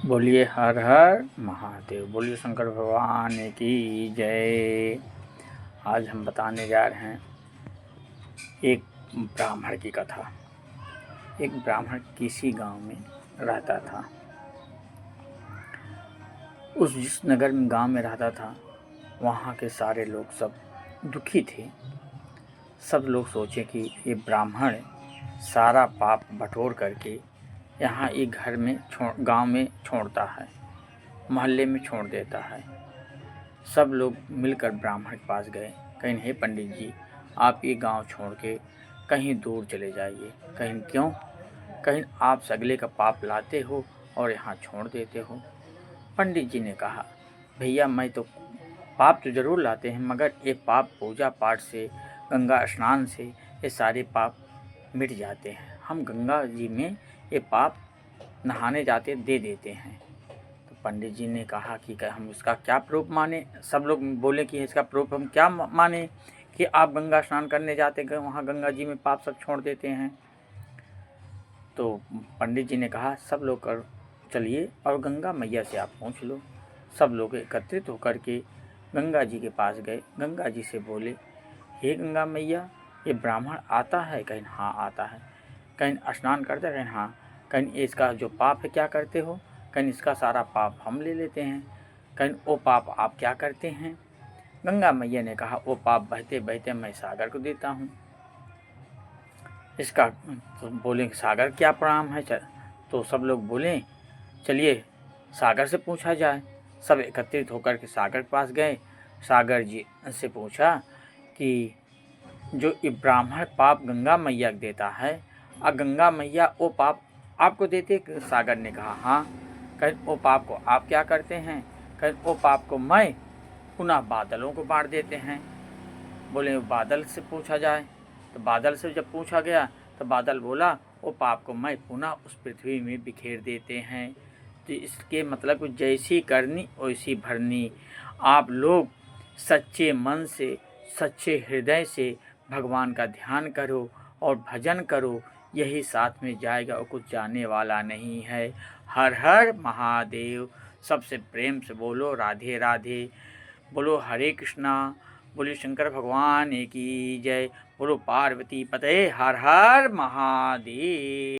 बोलिए हर हर महादेव। बोलिए शंकर भगवान की जय। आज हम बताने जा रहे हैं एक ब्राह्मण की कथा। एक ब्राह्मण किसी गांव में रहता था। जिस नगर में गांव में रहता था वहाँ के सारे लोग सब दुखी थे। सब लोग सोचे कि ये ब्राह्मण सारा पाप बटोर करके यहाँ एक घर में गांव में छोड़ता है, मोहल्ले में छोड़ देता है। सब लोग मिलकर ब्राह्मण के पास गए, कहीं हे पंडित जी, आप ये गांव छोड़ के कहीं दूर चले जाइए। कहीं क्यों? कहीं आप सगले का पाप लाते हो और यहाँ छोड़ देते हो। पंडित जी ने कहा, भैया मैं तो पाप तो ज़रूर लाते हैं, मगर ये पाप पूजा पाठ से, गंगा स्नान से ये सारे पाप मिट जाते हैं। हम गंगा जी में ये पाप नहाने जाते दे देते हैं। तो पंडित जी ने कहा कि हम इसका क्या प्रूफ माने। सब लोग बोले कि इसका प्रूफ हम क्या माने कि आप गंगा स्नान करने जाते गए वहाँ गंगा जी में पाप सब छोड़ देते हैं। तो पंडित जी ने कहा, सब लोग कर चलिए और गंगा मैया से आप पूछ लो। सब लोग एकत्रित होकर के गंगा जी के पास गए। गंगा जी से बोले, हे गंगा मैया, ये ब्राह्मण आता है? कहीं हाँ आता है। कहीं स्नान करते? कहीं हाँ। कहीं इसका जो पाप है क्या करते हो? कहीं इसका सारा पाप हम ले लेते हैं। कहीं वो पाप आप क्या करते हैं? गंगा मैया ने कहा, वो पाप बहते बहते मैं सागर को देता हूँ। इसका तो बोले सागर क्या प्रणाम है? तो सब लोग बोले चलिए सागर से पूछा जाए। सब एकत्रित होकर के सागर के पास गए। सागर जी से पूछा कि जो ये ब्राह्मण पाप गंगा मैया देता है, और गंगा मैया वो पाप आपको देते? सागर ने कहा हाँ। कहीं वो पाप को आप क्या करते हैं? कहीं वो पाप को मैं पुनः बादलों को बांट देते हैं। बोले बादल से पूछा जाए। तो बादल से जब पूछा गया तो बादल बोला, वो पाप को मैं पुनः उस पृथ्वी में बिखेर देते हैं। तो इसके मतलब जैसी करनी वैसी भरनी। आप लोग सच्चे मन से, सच्चे हृदय से भगवान का ध्यान करो और भजन करो, यही साथ में जाएगा और कुछ जाने वाला नहीं है। हर हर महादेव। सबसे प्रेम से बोलो राधे राधे। बोलो हरे कृष्णा। बोलिए शंकर भगवान की जय। बोलो पार्वती पते। हर हर महादेव।